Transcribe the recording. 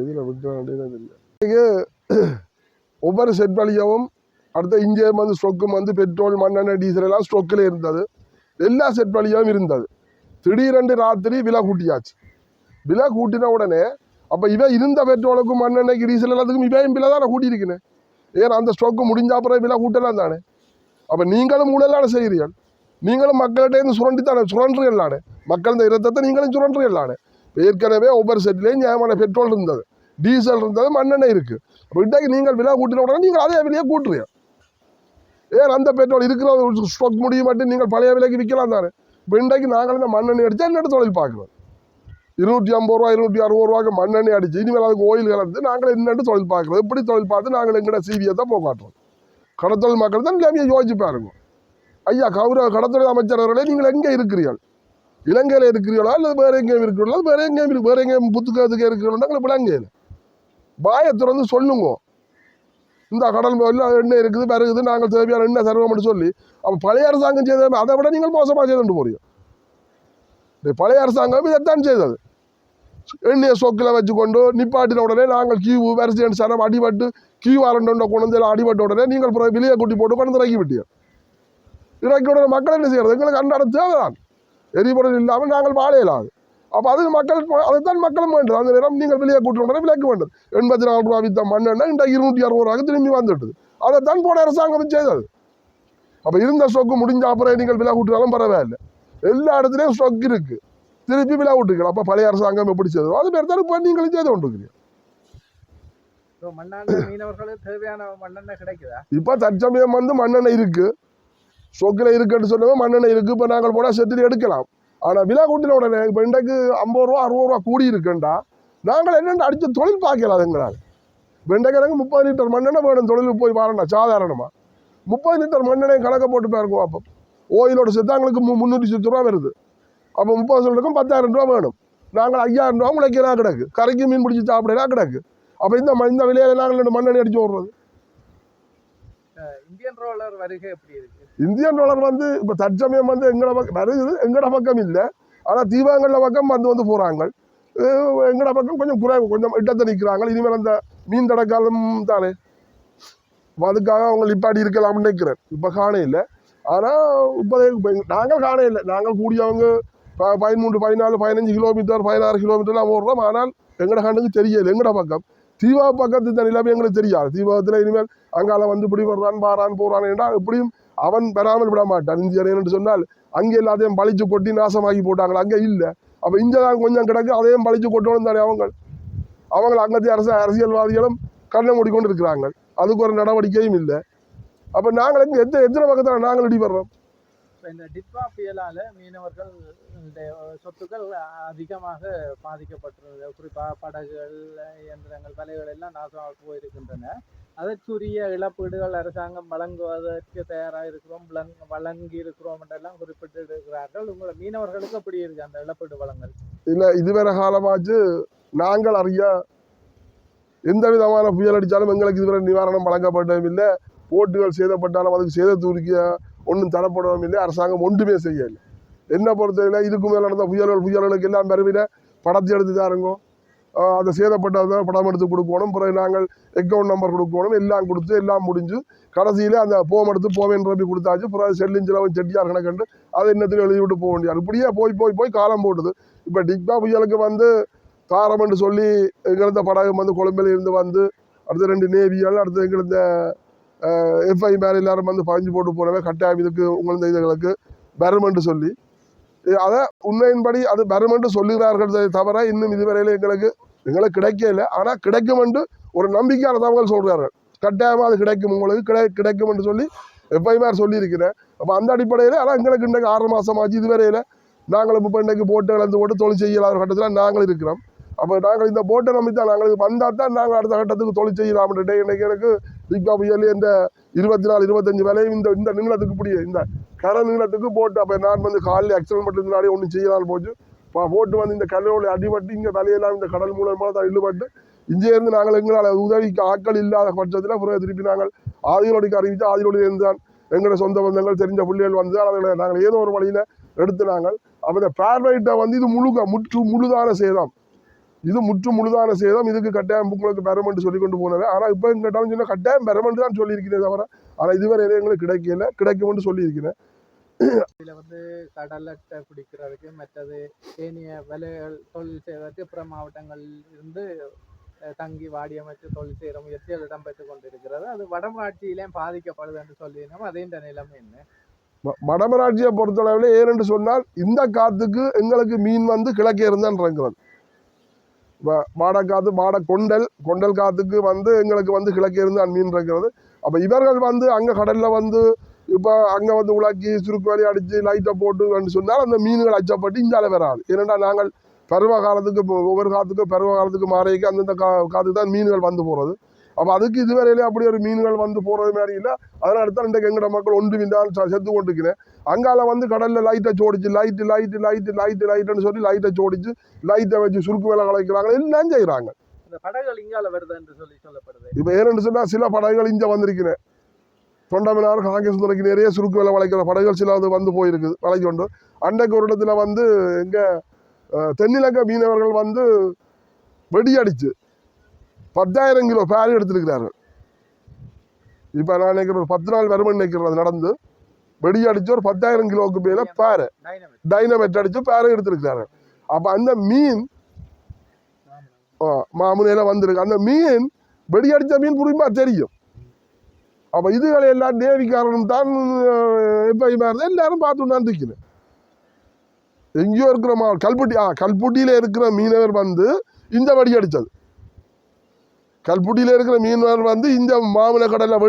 இதில் விற்க வேண்டியது இல்லை. ஒவ்வொரு செட் வழியாகவும் அடுத்த இங்கே வந்து ஸ்டொக்கும் வந்து பெட்ரோல் மண்ணெண்ணெய் டீசல் எல்லாம் ஸ்டொக்கில் இருந்தது. எல்லா செட் வழியாகவும் இருந்தது. திடீரென்று ராத்திரி விலை கூட்டியாச்சு. விலை கூட்டின உடனே அப்போ இவன் இருந்த பெட்ரோலுக்கும் மண்ணெண்ணெய்க்கு டீசல் எல்லாத்துக்கும் இவையும் விலை தானே கூட்டியிருக்கேன். ஏன்னா அந்த ஸ்டொக்கு முடிஞ்ச அப்புறம் விலை கூட்டலாம் தானே. அப்போ நீங்களும் ஊழலான செய்கிறீர்கள். நீங்களும் மக்கள்கிட்ட சுரண்டித்தானே சுரண்டுறீங்களானே. மக்கள் இந்த இரத்தத்தை நீங்களும் சுரண்டுறீங்களானே. ஏற்கனவே ஒவ்வொரு செட்லேயும் நியாயமான பெட்ரோல் இருந்தது, டீசல் இருந்தது, மண்ணெண்ணெய் இருக்குது. அப்போ இன்றைக்கு நீங்கள் விலை கூட்டின உடனே நீங்கள் அதே விலையை கூட்டுறீங்க. ஏன் அந்த பெட்ரோல் இருக்கிற ஸ்டாக் முடிய மட்டும் நீங்கள் பழைய விலைக்கு விற்கலாம் தானே. இப்போ இன்றைக்கு நாங்கள் இந்த மண்ணெண்ணெய் அடித்து என்னென்ன தொழில் பார்க்குறோம். 250 ரூபா 260 ரூபாய்க்கு மண்ணெண்ணெய் அடிச்சு இனிமேல் அதுக்கு ஓயில் கலந்து நாங்கள் என்னென்னு தொழில் பார்க்குறோம். எப்படி தொழில் பார்த்து நாங்கள் எங்கள்ட சிவியை தான் போகாட்டுறோம். கடத்தொழில் மக்கள் தான் எல்லாமே யோசிச்சு பாருங்க. ஐயா கடத்தொழில் அமைச்சர் அவர்களே, நீங்கள் எங்கே இருக்கிறீர்கள்? இலங்கையில் இருக்கிறீர்களா இல்லை வேற எங்கேயும் இருக்கிறீங்களா? வேற எங்கேயும் புத்துக்கிறதுக்கு இருக்கிறீங்களா? விலங்கையில் பாயை திறந்து சொல்லுங்க. இந்த கடல் எண்ணெய் இருக்குது வருகுது, நாங்கள் தேவையான எண்ணெய் தருவோம்னு சொல்லி அப்போ பழைய அரசாங்கம் செய்த அதை விட நீங்கள் மோசமாக செய்துட்டு போறீங்க. பழைய அரசாங்கம் இதைத்தான் செய்தது. எண்ணெயை சொக்கில் வச்சுக்கொண்டு நிப்பாட்டின உடனே நாங்கள் கியூ வரிசை சனம் அடிபட்டு கியூ ஆரண்டை கொண்டு அடிபட்ட உடனே நீங்கள் விலையை கூட்டி போட்டு கொண்டு இறக்கி விட்டீர்கள். இறக்கி உடனே மக்கள் என்ன செய்யறது? எங்களுக்கு அன்றாட தேவைதான். எரிபொருள் இல்லாமல் நாங்கள் வாழ இயலாது. அப்போ அது மக்கள் அதைத்தான் மக்களும் வேண்டது. அந்த நேரம் நீங்கள் விலையை கூட்டி உடனே விலைக்கு வேண்டது. 84 ரூபா வித்த மண்ணெண்ணெய் இன்றைக்கு 260 ரூபாய்க்கு திரும்பி வந்துட்டுது. அதைத்தான் போன அரசாங்கம் செய்தது. அப்போ இருந்த ஸ்டொக்கு முடிஞ்ச அப்புறம் நீங்கள் விலை கூட்டினாலும் பரவாயில்லை. எல்லா இடத்துலையும் ஸ்டொக் இருக்கு, திருப்பி விலை விட்டுக்கலாம். அப்போ பழைய அரசாங்கம் எப்படி செய்ததோ அது பேர் தான் இப்போ நீங்களும் செய்து கொண்டிருக்கிறீங்க. இப்போ தற்சமயம் வந்து மண்ணெண்ணெய் இருக்கு, ஸ்டொக்கில் இருக்குன்னு சொன்னவங்க மண்ணெண்ணெய் இருக்கு. இப்போ நாங்கள் போனால் செட்டில் எடுக்கலாம். ஆனால் விலை கூட்டின உடனே இப்போ இன்றைக்கு 50 ரூபா 60 ரூபா கூடி இருக்குண்டா நாங்கள் என்னென்ன அடித்து தொழில் பார்க்கலாம். எங்களால் இப்போ இன்றைக்கு எனக்கு 30 லிட்டர் மண்ணெண்ணெய் வேணும் தொழிலுக்கு போய் வரேன்டா. சாதாரணமாக 30 லிட்டர் மண்ணெண்ணெய் கணக்கை போட்டு பாருங்க. அப்போ ஓயிலோட செத்தாங்களுக்கு 370 ரூபா வருது. அப்போ 30 சொல்லிருக்கும் 10,000 ரூபா வேணும். நாங்கள் 5,000 ரூபா முளைக்கலாம் கிடக்கு, கரைக்கு மீன் பிடிச்சி சாப்பிடலாம் கிடக்கு. அப்போ இந்த விலையில நாங்கள் மண்ணெண்ணெய் அடிச்சு ஓடுறது. இந்தியன் ரோலர் வருகை எப்படி இருக்கு? இந்தியன் ரோலர் வந்து இப்போ தற்சமயம் வந்து எங்கட பக்கம் வருது, எங்கட பக்கம் இல்லை. ஆனால் தீபங்களில் பக்கம் வந்து போகிறாங்க. எங்கட பக்கம் கொஞ்சம் குறைவு, கொஞ்சம் இடத்தை நிற்கிறாங்க. இனிமேல் அந்த மீன் தடக்காலம் தானே, அதுக்காக அவங்க நிப்பாடி இருக்கலாம்னு நினைக்கிறேன். இப்போ காண இல்லை. ஆனால் இப்போ நாங்கள் காண இல்லை. நாங்கள் கூடியவங்க 13, 14, 15 கிலோமீட்டர் 16 கிலோமீட்டர்லாம் ஓடுறோம். ஆனால் எங்கட கண்ணுக்கு தெரியலை. எங்கட பக்கம் தீபா பக்கத்து இந்த நிலைமை எங்களுக்கு தெரியாது. தீபத்தில் இனிமேல் அங்கால வந்து இப்படி வர்றான் பாரான் போறான் என்றால் எப்படியும் அவன் பெறாமல் விட மாட்டான். இந்தியன் என்று சொன்னால் அங்கே எல்லாத்தையும் பழிச்சு கொட்டி நாசமாக்கி போட்டாங்க. அங்கே இல்லை. அப்போ இங்கே தான் கொஞ்சம் கிடக்கு, அதையும் பழிச்சு கொட்டணும் தானே. அவங்க அங்கத்தையும் அரசியல்வாதிகளும் கண்ணை மூடிக்கொண்டு இருக்கிறாங்க. அதுக்கு ஒரு நடவடிக்கையும் இல்லை. அப்போ நாங்கள் எத்தனை பக்கத்தில் நாங்கள் இடிபடுறோம். இந்த டிட்வா புயலால் மீனவர்கள் சொத்துக்கள் அதிகமாக பாதிக்கப்பட்டுள்ளது. குறிப்பாக படகுகள், இயந்திரங்கள், வலைகள் எல்லாம் நாசமாக போயிருக்கின்றன. அதற்குரிய இழப்பீடுகள் அரசாங்கம் வழங்குவதற்கு தயாராக இருக்கிறோம், வழங்கி இருக்கிறோம் என்றெல்லாம் குறிப்பிட்டிருக்கிறார்கள். உங்களை மீனவர்களுக்கு எப்படி இருக்கு அந்த இழப்பீடு வழங்கல்? இல்லை, இதுவரை காலமாச்சு நாங்கள் அறிய எந்த விதமான புயல் அடித்தாலும் எங்களுக்கு இதுவரை நிவாரணம் வழங்கப்பட்டதும் இல்லை. போட்டுகள் சேதப்பட்டாலும் அதுக்கு சேதத்தூரிக்க ஒன்றும் தரப்படவும் இல்லை. அரசாங்கம் ஒன்றுமே செய்யலை. என்ன பொறுத்தவரை இதுக்கு மேலே நடந்த புயல்களுக்கு எல்லாம் பெருவிட படத்தை எடுத்து தாருங்க, அதை சேதப்பட்டதை படம் எடுத்து கொடுக்கணும், பிறகு நாங்கள் அக்கௌண்ட் நம்பர் கொடுக்கணும், எல்லாம் கொடுத்து எல்லாம் முடிஞ்சு கடைசியில் அந்த போம் எடுத்து போவேன் ரப்பி கொடுத்தாச்சு. பிறகு செல்லிஞ்சிலவன் செட்டியார் கணக்கண்டு அதை என்னத்தையும் எழுதி விட்டு போக வேண்டியது. இப்படியே போய் காலம் போட்டுது. இப்போ டிக்பா புயலுக்கு வந்து தாரம் என்று சொல்லி எங்களது படகு வந்து கொழும்பில் இருந்து வந்து அடுத்த 2 நேவியால் அடுத்து எங்களது எஃப்ஐ மேலே எல்லாரும் வந்து பதிஞ்சு போட்டு போனவே கட்டாயம் இதுக்கு உங்களது இதுகளுக்கு வருமென்று சொல்லி அதை உண்மையின்படி அது வருமென்று சொல்லுகிறார்கள் தவிர இன்னும் இதுவரையில எங்களுக்கு கிடைக்கல. ஆனால் கிடைக்கும் என்று ஒரு நம்பிக்கையான தகவல் சொல்கிறார்கள். கட்டாயமாக அது கிடைக்கும், உங்களுக்கு கிடைக்கும் என்று சொல்லி எஃப்ஐ மேல் சொல்லியிருக்கிறேன். அப்போ அந்த அடிப்படையில் ஆனால் எங்களுக்கு இன்றைக்கு 6 மாதம் ஆச்சு. இதுவரையில் நாங்கள் இப்போ இன்றைக்கு போட்டை இழந்து போட்டு தொழில் செய்யலாத கட்டத்தில் நாங்கள் இருக்கிறோம். அப்போ நாங்கள் இந்த போட்டை நம்பித்தான் நாங்கள் வந்தால் தான் நாங்கள் அடுத்த கட்டத்துக்கு தொழில் செய்யலாம்ன்ட்டு இன்றைக்கு எனக்கு டிக்பா புயல் இந்த 24, 25 விலையும் இந்த நீளத்துக்கு இப்படி இந்த கரை நீளத்துக்கு போட்டு அப்போ நான் வந்து காலையில் ஆக்சிடென்ட் பண்ணுறதுனாலே ஒன்றும் செய்யலாம் போச்சு. போட்டு வந்து இந்த கல்லூரி அடிபட்டு இங்கே தலையெல்லாம் இந்த கடல் மூலமாக தான் இழுபட்டு இங்கே இருந்து நாங்கள் எங்களால் உதவிக்கு ஆட்கள் இல்லாத பட்சத்தில் பிறகு திருப்பி நாங்கள் ஆதிலோடிக்கு அறிவித்து ஆதிலோடியிலிருந்து தான் எங்களோட சொந்த பந்தங்கள் தெரிஞ்ச பிள்ளைகள் வந்து அவர்களை நாங்கள் ஏதோ ஒரு வழியில் எடுத்து நாங்கள் அப்போ இந்த பேர்வைட்டை வந்து இது முழுதான சேதம். இது முற்று முழுதான சேதம். இதுக்கு கட்டாயம் உங்களுக்கு பெறமென்று சொல்லி கொண்டு போனது. ஆனால் இப்போ கேட்டாலும் சொன்னால் கட்டாயம் பெறமென்று தான் சொல்லியிருக்கிறேன் தவிர, ஆனால் இதுவரை எங்களுக்கு கிடைக்கும்னு சொல்லியிருக்கிறேன். இதுல வந்து கடல் அட்டை பிடிக்கிறதுக்கு மற்றது ஏனைய வேலைகள் தொழில் செய்வதற்கு பிற மாவட்டங்கள் இருந்து தங்கி வாடியமைச்சு தொழில் செய்கிற முயற்சிகள் இடம்பெற்றுக் கொண்டிருக்கிறது. அது வடமராட்சியிலேயும் பாதிக்கப்படுது என்று சொல்லியிருந்தோம். அதே இந்த நிலைமை என்ன? வடமராட்சியை பொறுத்தளவில் ஏனென்று சொன்னால் இந்த காத்துக்கு எங்களுக்கு மீன் வந்து கிழக்கே இருந்தான் இறங்குறது. வாடக்காத்து கொண்டல் காத்துக்கு வந்து எங்களுக்கு வந்து கிழக்கே இருந்து மீன் இறங்குறது. அப்போ இவர்கள் வந்து அங்கே கடலில் வந்து இப்போ அங்கே வந்து உலாக்கி சுருக்கு வலி அடித்து லைட்டை போட்டு சொன்னால் அந்த மீன்கள் அச்சப்பட்டு இங்கால வராது. ஏனென்றா நாங்கள் பருவ காலத்துக்கு ஒவ்வொரு காலத்துக்கும் பருவ காலத்துக்கு மாறிக்கு அந்தந்த காத்துக்கு தான் மீன்கள் வந்து போகிறது. அப்போ அதுக்கு இதுவரையிலே அப்படி ஒரு மீன்கள் வந்து போகிறது மாதிரி இல்லை. அதனால தான் இன்றைக்கு எங்களோட மக்கள் ஒன்று மீண்டால் செத்து கொண்டிருக்கிறேன். அங்கால வந்து கடலில் லைட்டை சோடிச்சு லைட்டுன்னு சொல்லி லைட்டை சோடிச்சு லைட்டை வச்சு சுருக்கு வேலை கலைக்கிறாங்க, எல்லாம் செய்கிறாங்க. இந்த படகுகள் இங்கால வருது என்று சொல்லப்படுது. இப்போ ஏன்னு சொன்னால் சில படகுகள் இங்கே வந்திருக்கிறேன். தொண்டமினார் காங்கிரஸ் துறைக்கு நிறைய சுருக்கு வேலை வளைக்கிற படகுகள் சில வந்து போயிருக்குது வளைக்கு கொண்டு. அன்றைக்கு ஒரு இடத்துல வந்து எங்கே தென்னிலங்கை மீனவர்கள் வந்து வெடியடிச்சு 10,000 கிலோ பேர் எடுத்துருக்கிறார்கள். இப்போ நான் நினைக்கிறேன் ஒரு 10 நாள் வருமன் நினைக்கிறது நடந்து வெடியடிச்சு ஒரு 10,000 கிலோவுக்கு மேலே பேரை டைனமெட் அடித்து பேரை எடுத்துருக்கிறார்கள். அப்போ அந்த மீன் மாமுனையில வந்திருக்கு. அந்த மீன் வெடியடித்த மீன் புரியுமா தெரியும். அப்போ இதுகளை எல்லாம் நேவிக்காரனும் தான் எப்பயுமா இருந்தால் எல்லாரும் பார்த்து தான் இருக்கிறேன். எங்கேயோ இருக்கிற கல்புட்டியில் இருக்கிற மீனவர் வந்து இந்த வெடி அடித்தது. கல்புட்டியில் இருக்கிற மீனவர் வந்து இந்த மாமலை கடலில்